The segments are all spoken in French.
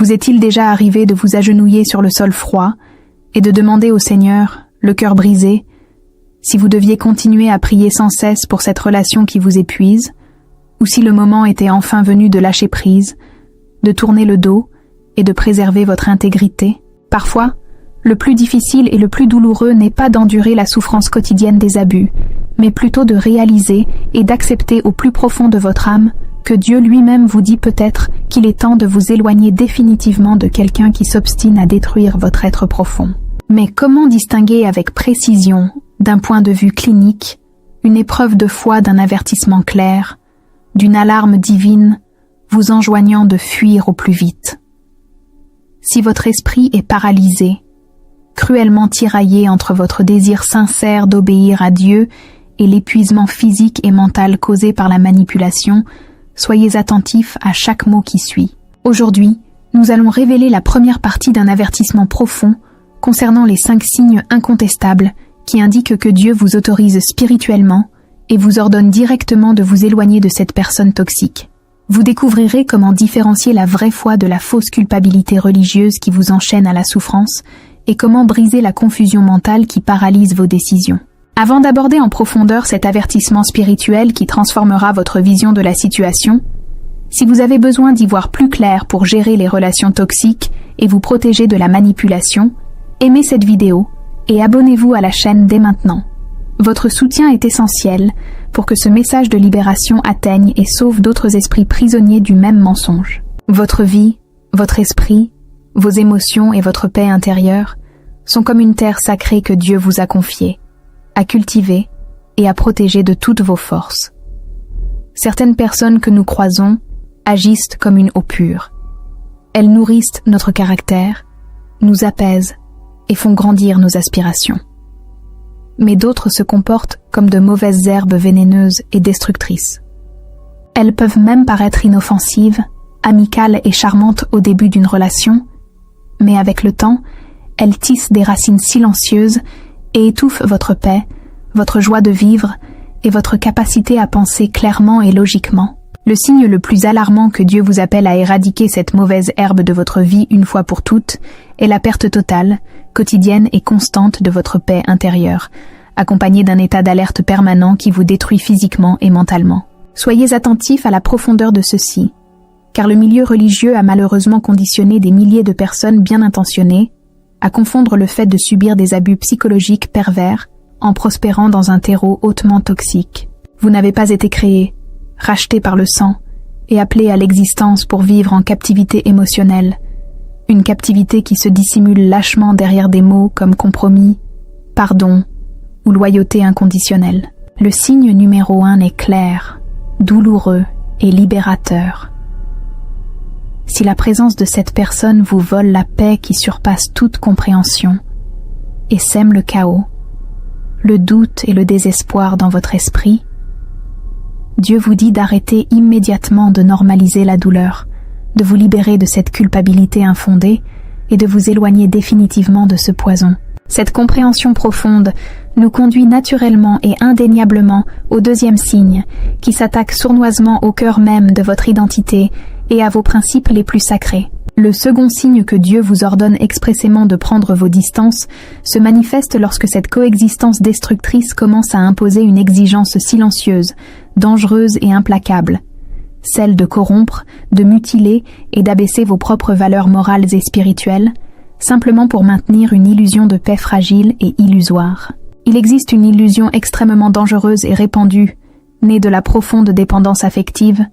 Vous est-il déjà arrivé de vous agenouiller sur le sol froid et de demander au Seigneur, le cœur brisé, si vous deviez continuer à prier sans cesse pour cette relation qui vous épuise, ou si le moment était enfin venu de lâcher prise, de tourner le dos et de préserver votre intégrité? Parfois, le plus difficile et le plus douloureux n'est pas d'endurer la souffrance quotidienne des abus, mais plutôt de réaliser et d'accepter au plus profond de votre âme que Dieu lui-même vous dit peut-être qu'il est temps de vous éloigner définitivement de quelqu'un qui s'obstine à détruire votre être profond. Mais comment distinguer avec précision, d'un point de vue clinique, une épreuve de foi d'un avertissement clair, d'une alarme divine vous enjoignant de fuir au plus vite? Si votre esprit est paralysé, cruellement tiraillé entre votre désir sincère d'obéir à Dieu et l'épuisement physique et mental causé par la manipulation, soyez attentifs à chaque mot qui suit. Aujourd'hui, nous allons révéler la première partie d'un avertissement profond concernant les 5 signes incontestables qui indiquent que Dieu vous autorise spirituellement et vous ordonne directement de vous éloigner de cette personne toxique. Vous découvrirez comment différencier la vraie foi de la fausse culpabilité religieuse qui vous enchaîne à la souffrance et comment briser la confusion mentale qui paralyse vos décisions. Avant d'aborder en profondeur cet avertissement spirituel qui transformera votre vision de la situation, si vous avez besoin d'y voir plus clair pour gérer les relations toxiques et vous protéger de la manipulation, aimez cette vidéo et abonnez-vous à la chaîne dès maintenant. Votre soutien est essentiel pour que ce message de libération atteigne et sauve d'autres esprits prisonniers du même mensonge. Votre vie, votre esprit, vos émotions et votre paix intérieure sont comme une terre sacrée que Dieu vous a confiée, à cultiver et à protéger de toutes vos forces. Certaines personnes que nous croisons agissent comme une eau pure. Elles nourrissent notre caractère, nous apaisent et font grandir nos aspirations. Mais d'autres se comportent comme de mauvaises herbes vénéneuses et destructrices. Elles peuvent même paraître inoffensives, amicales et charmantes au début d'une relation, mais avec le temps, elles tissent des racines silencieuses et étouffent votre paix, votre joie de vivre et votre capacité à penser clairement et logiquement. Le signe le plus alarmant que Dieu vous appelle à éradiquer cette mauvaise herbe de votre vie une fois pour toutes est la perte totale, quotidienne et constante de votre paix intérieure, accompagnée d'un état d'alerte permanent qui vous détruit physiquement et mentalement. Soyez attentifs à la profondeur de ceci, car le milieu religieux a malheureusement conditionné des milliers de personnes bien intentionnées à confondre le fait de subir des abus psychologiques pervers en prospérant dans un terreau hautement toxique. Vous n'avez pas été créé, racheté par le sang et appelé à l'existence pour vivre en captivité émotionnelle, une captivité qui se dissimule lâchement derrière des mots comme compromis, pardon ou loyauté inconditionnelle. Le signe numéro 1 est clair, douloureux et libérateur. Si la présence de cette personne vous vole la paix qui surpasse toute compréhension et sème le chaos, le doute et le désespoir dans votre esprit, Dieu vous dit d'arrêter immédiatement de normaliser la douleur, de vous libérer de cette culpabilité infondée et de vous éloigner définitivement de ce poison. Cette compréhension profonde nous conduit naturellement et indéniablement au deuxième signe, qui s'attaque sournoisement au cœur même de votre identité et à vos principes les plus sacrés. Le second signe que Dieu vous ordonne expressément de prendre vos distances se manifeste lorsque cette coexistence destructrice commence à imposer une exigence silencieuse, dangereuse et implacable, celle de corrompre, de mutiler et d'abaisser vos propres valeurs morales et spirituelles, simplement pour maintenir une illusion de paix fragile et illusoire. Il existe une illusion extrêmement dangereuse et répandue, née de la profonde dépendance affective,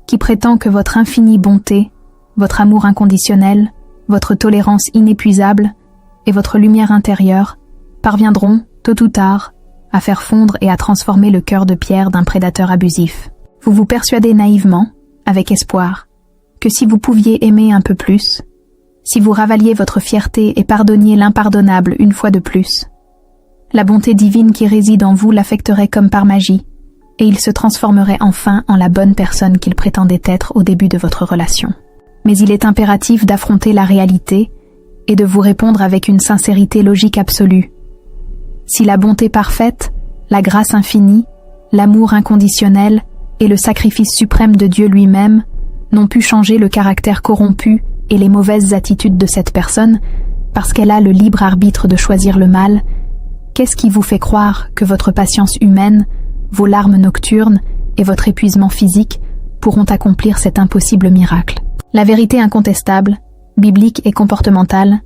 qui prétend que votre infinie bonté, votre amour inconditionnel, votre tolérance inépuisable et votre lumière intérieure parviendront, tôt ou tard, à faire fondre et à transformer le cœur de pierre d'un prédateur abusif. Vous vous persuadez naïvement, avec espoir, que si vous pouviez aimer un peu plus, si vous ravaliez votre fierté et pardonniez l'impardonnable une fois de plus, la bonté divine qui réside en vous l'affecterait comme par magie, et il se transformerait enfin en la bonne personne qu'il prétendait être au début de votre relation. Mais il est impératif d'affronter la réalité et de vous répondre avec une sincérité logique absolue. Si la bonté parfaite, la grâce infinie, l'amour inconditionnel et le sacrifice suprême de Dieu lui-même n'ont pu changer le caractère corrompu et les mauvaises attitudes de cette personne, parce qu'elle a le libre arbitre de choisir le mal, qu'est-ce qui vous fait croire que votre patience humaine, vos larmes nocturnes et votre épuisement physique pourront accomplir cet impossible miracle? La vérité incontestable, biblique et comportementale,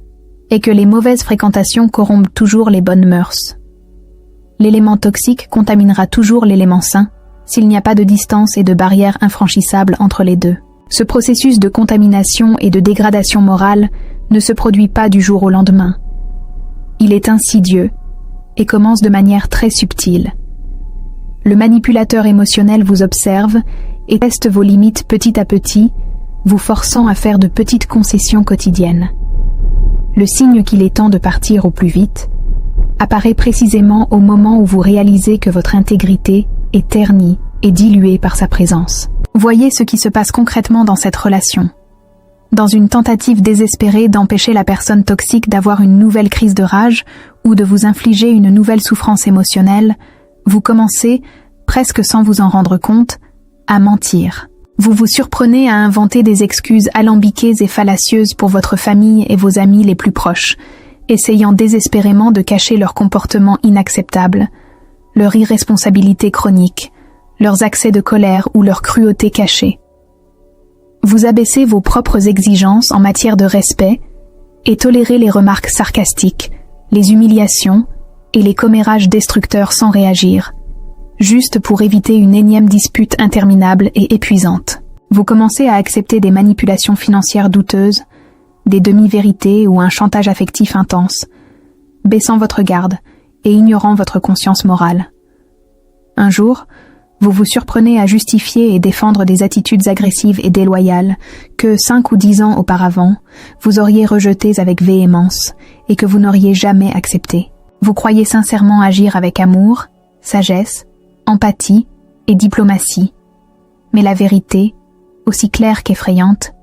est que les mauvaises fréquentations corrompent toujours les bonnes mœurs. L'élément toxique contaminera toujours l'élément sain s'il n'y a pas de distance et de barrière infranchissable entre les deux. Ce processus de contamination et de dégradation morale ne se produit pas du jour au lendemain. Il est insidieux et commence de manière très subtile. Le manipulateur émotionnel vous observe et teste vos limites petit à petit, vous forçant à faire de petites concessions quotidiennes. Le signe qu'il est temps de partir au plus vite apparaît précisément au moment où vous réalisez que votre intégrité est ternie et diluée par sa présence. Voyez ce qui se passe concrètement dans cette relation. Dans une tentative désespérée d'empêcher la personne toxique d'avoir une nouvelle crise de rage ou de vous infliger une nouvelle souffrance émotionnelle, vous commencez, presque sans vous en rendre compte, à mentir. Vous vous surprenez à inventer des excuses alambiquées et fallacieuses pour votre famille et vos amis les plus proches, essayant désespérément de cacher leur comportement inacceptable, leur irresponsabilité chronique, leurs accès de colère ou leur cruauté cachée. Vous abaissez vos propres exigences en matière de respect et tolérez les remarques sarcastiques, les humiliations et les commérages destructeurs sans réagir, juste pour éviter une énième dispute interminable et épuisante. Vous commencez à accepter des manipulations financières douteuses, des demi-vérités ou un chantage affectif intense, baissant votre garde et ignorant votre conscience morale. Un jour, vous vous surprenez à justifier et défendre des attitudes agressives et déloyales que 5 ou 10 ans auparavant, vous auriez rejetées avec véhémence et que vous n'auriez jamais acceptées. Vous croyez sincèrement agir avec amour, sagesse, empathie et diplomatie, mais la vérité, aussi claire qu'effrayante,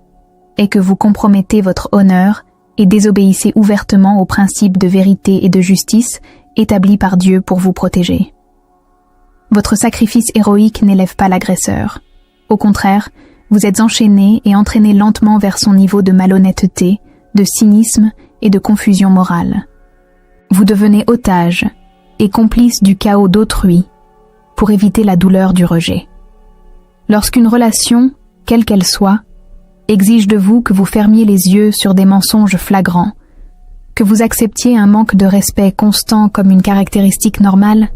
est que vous compromettez votre honneur et désobéissez ouvertement aux principes de vérité et de justice établis par Dieu pour vous protéger. Votre sacrifice héroïque n'élève pas l'agresseur. Au contraire, vous êtes enchaîné et entraîné lentement vers son niveau de malhonnêteté, de cynisme et de confusion morale. Vous devenez otage et complice du chaos d'autrui pour éviter la douleur du rejet. Lorsqu'une relation, quelle qu'elle soit, exige de vous que vous fermiez les yeux sur des mensonges flagrants, que vous acceptiez un manque de respect constant comme une caractéristique normale,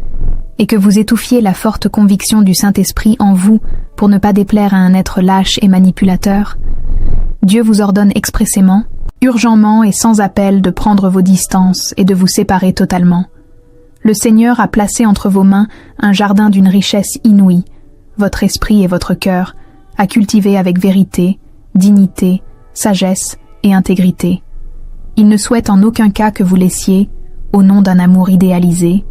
et que vous étouffiez la forte conviction du Saint-Esprit en vous pour ne pas déplaire à un être lâche et manipulateur, Dieu vous ordonne expressément, urgemment et sans appel de prendre vos distances et de vous séparer totalement. Le Seigneur a placé entre vos mains un jardin d'une richesse inouïe, votre esprit et votre cœur, à cultiver avec vérité, dignité, sagesse et intégrité. Il ne souhaite en aucun cas que vous laissiez, au nom d'un amour idéalisé,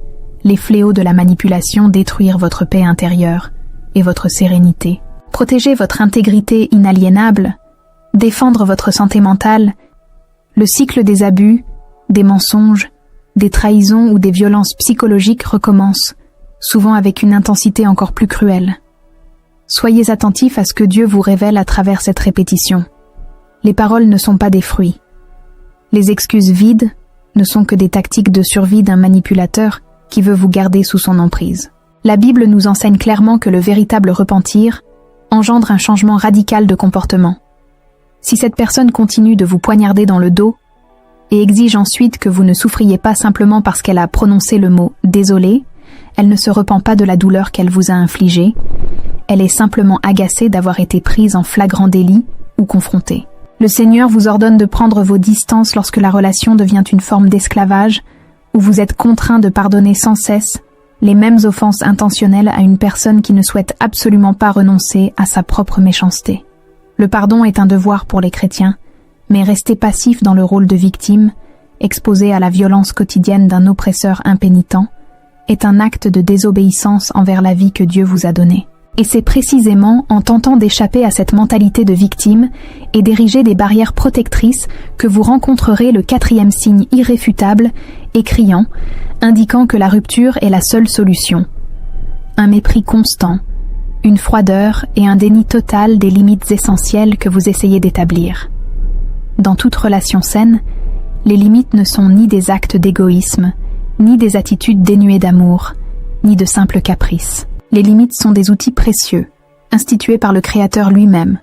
les fléaux de la manipulation détruire votre paix intérieure et votre sérénité. Protéger votre intégrité inaliénable, défendre votre santé mentale, le cycle des abus, des mensonges, des trahisons ou des violences psychologiques recommence, souvent avec une intensité encore plus cruelle. Soyez attentifs à ce que Dieu vous révèle à travers cette répétition. Les paroles ne sont pas des fruits. Les excuses vides ne sont que des tactiques de survie d'un manipulateur qui veut vous garder sous son emprise. La Bible nous enseigne clairement que le véritable repentir engendre un changement radical de comportement. Si cette personne continue de vous poignarder dans le dos et exige ensuite que vous ne souffriez pas simplement parce qu'elle a prononcé le mot « désolé », elle ne se repent pas de la douleur qu'elle vous a infligée, elle est simplement agacée d'avoir été prise en flagrant délit ou confrontée. Le Seigneur vous ordonne de prendre vos distances lorsque la relation devient une forme d'esclavage, où vous êtes contraint de pardonner sans cesse les mêmes offenses intentionnelles à une personne qui ne souhaite absolument pas renoncer à sa propre méchanceté. Le pardon est un devoir pour les chrétiens, mais rester passif dans le rôle de victime, exposé à la violence quotidienne d'un oppresseur impénitent, est un acte de désobéissance envers la vie que Dieu vous a donnée. Et c'est précisément en tentant d'échapper à cette mentalité de victime et d'ériger des barrières protectrices que vous rencontrerez le 4e signe irréfutable et criant, indiquant que la rupture est la seule solution. Un mépris constant, une froideur et un déni total des limites essentielles que vous essayez d'établir. Dans toute relation saine, les limites ne sont ni des actes d'égoïsme, ni des attitudes dénuées d'amour, ni de simples caprices. Les limites sont des outils précieux, institués par le Créateur lui-même,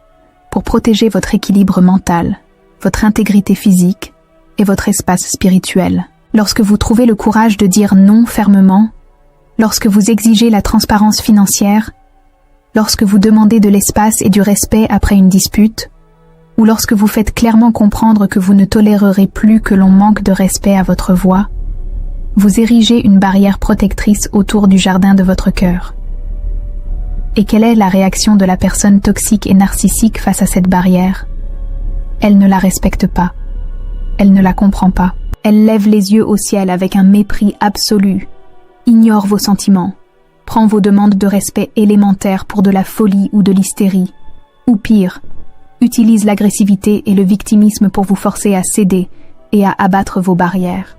pour protéger votre équilibre mental, votre intégrité physique et votre espace spirituel. Lorsque vous trouvez le courage de dire non fermement, lorsque vous exigez la transparence financière, lorsque vous demandez de l'espace et du respect après une dispute, ou lorsque vous faites clairement comprendre que vous ne tolérerez plus que l'on manque de respect à votre voix, vous érigez une barrière protectrice autour du jardin de votre cœur. Et quelle est la réaction de la personne toxique et narcissique face à cette barrière? Elle ne la respecte pas. Elle ne la comprend pas. Elle lève les yeux au ciel avec un mépris absolu, ignore vos sentiments, prend vos demandes de respect élémentaires pour de la folie ou de l'hystérie, ou pire, utilise l'agressivité et le victimisme pour vous forcer à céder et à abattre vos barrières.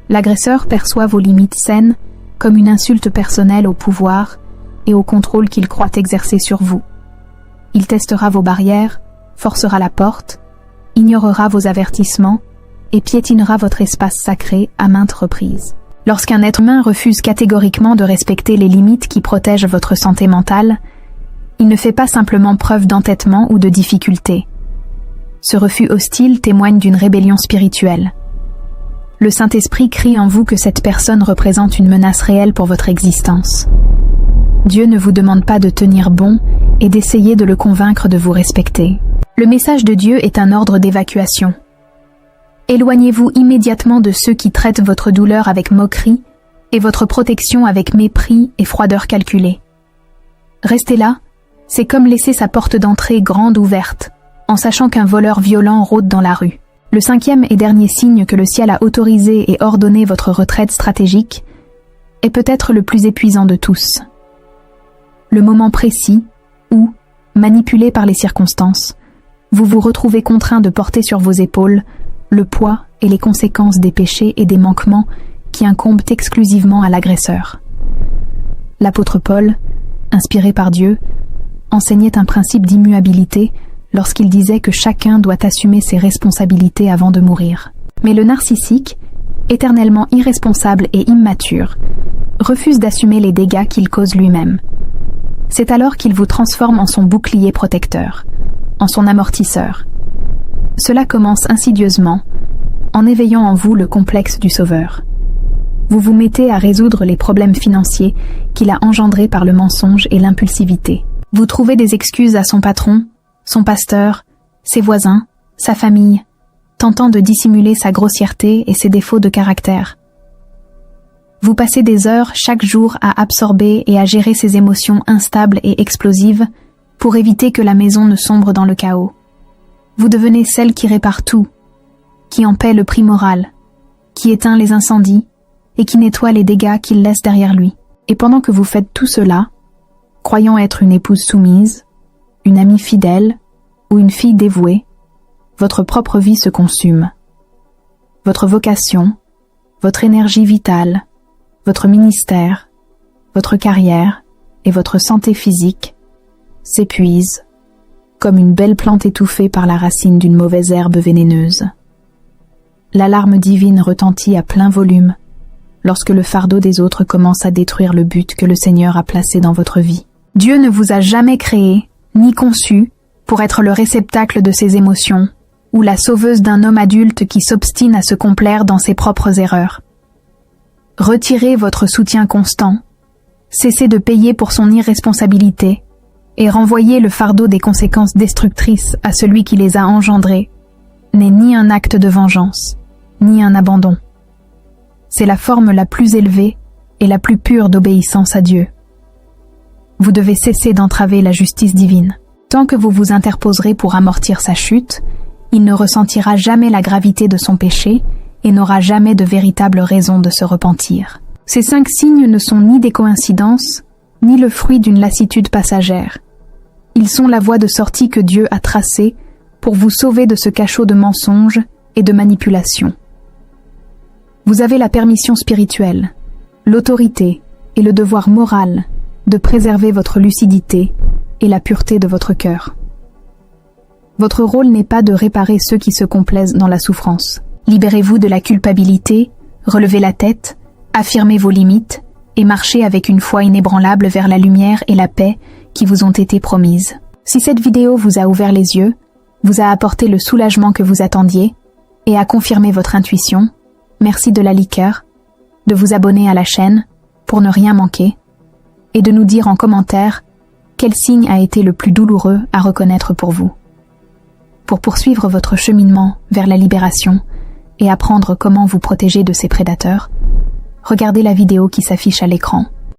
L'agresseur perçoit vos limites saines comme une insulte personnelle au pouvoir et au contrôle qu'il croit exercer sur vous. Il testera vos barrières, forcera la porte, ignorera vos avertissements et piétinera votre espace sacré à maintes reprises. Lorsqu'un être humain refuse catégoriquement de respecter les limites qui protègent votre santé mentale, il ne fait pas simplement preuve d'entêtement ou de difficulté. Ce refus hostile témoigne d'une rébellion spirituelle. Le Saint-Esprit crie en vous que cette personne représente une menace réelle pour votre existence. Dieu ne vous demande pas de tenir bon et d'essayer de le convaincre de vous respecter. Le message de Dieu est un ordre d'évacuation. Éloignez-vous immédiatement de ceux qui traitent votre douleur avec moquerie et votre protection avec mépris et froideur calculée. Rester là, c'est comme laisser sa porte d'entrée grande ouverte, en sachant qu'un voleur violent rôde dans la rue. Le 5e et dernier signe que le ciel a autorisé et ordonné votre retraite stratégique est peut-être le plus épuisant de tous. Le moment précis où, manipulé par les circonstances, vous vous retrouvez contraint de porter sur vos épaules le poids et les conséquences des péchés et des manquements qui incombent exclusivement à l'agresseur. L'apôtre Paul, inspiré par Dieu, enseignait un principe d'immuabilité lorsqu'il disait que chacun doit assumer ses responsabilités avant de mourir. Mais le narcissique, éternellement irresponsable et immature, refuse d'assumer les dégâts qu'il cause lui-même. C'est alors qu'il vous transforme en son bouclier protecteur, en son amortisseur. Cela commence insidieusement, en éveillant en vous le complexe du sauveur. Vous vous mettez à résoudre les problèmes financiers qu'il a engendrés par le mensonge et l'impulsivité. Vous trouvez des excuses à son patron, son pasteur, ses voisins, sa famille, tentant de dissimuler sa grossièreté et ses défauts de caractère. Vous passez des heures chaque jour à absorber et à gérer ces émotions instables et explosives pour éviter que la maison ne sombre dans le chaos. Vous devenez celle qui répare tout, qui en paie le prix moral, qui éteint les incendies et qui nettoie les dégâts qu'il laisse derrière lui. Et pendant que vous faites tout cela, croyant être une épouse soumise, une amie fidèle ou une fille dévouée, votre propre vie se consume. Votre vocation, votre énergie vitale, votre ministère, votre carrière et votre santé physique s'épuisent comme une belle plante étouffée par la racine d'une mauvaise herbe vénéneuse. L'alarme divine retentit à plein volume lorsque le fardeau des autres commence à détruire le but que le Seigneur a placé dans votre vie. Dieu ne vous a jamais créé, ni conçu, pour être le réceptacle de ses émotions, ou la sauveuse d'un homme adulte qui s'obstine à se complaire dans ses propres erreurs. Retirez votre soutien constant, cessez de payer pour son irresponsabilité, et renvoyer le fardeau des conséquences destructrices à celui qui les a engendrées, n'est ni un acte de vengeance, ni un abandon. C'est la forme la plus élevée et la plus pure d'obéissance à Dieu. Vous devez cesser d'entraver la justice divine. Tant que vous vous interposerez pour amortir sa chute, il ne ressentira jamais la gravité de son péché et n'aura jamais de véritable raison de se repentir. Ces 5 signes ne sont ni des coïncidences, ni le fruit d'une lassitude passagère. Ils sont la voie de sortie que Dieu a tracée pour vous sauver de ce cachot de mensonges et de manipulations. Vous avez la permission spirituelle, l'autorité et le devoir moral de préserver votre lucidité et la pureté de votre cœur. Votre rôle n'est pas de réparer ceux qui se complaisent dans la souffrance. Libérez-vous de la culpabilité, relevez la tête, affirmez vos limites et marchez avec une foi inébranlable vers la lumière et la paix qui vous ont été promises. Si cette vidéo vous a ouvert les yeux, vous a apporté le soulagement que vous attendiez et a confirmé votre intuition, merci de la liker, de vous abonner à la chaîne pour ne rien manquer et de nous dire en commentaire quel signe a été le plus douloureux à reconnaître pour vous. Pour poursuivre votre cheminement vers la libération et apprendre comment vous protéger de ces prédateurs, regardez la vidéo qui s'affiche à l'écran.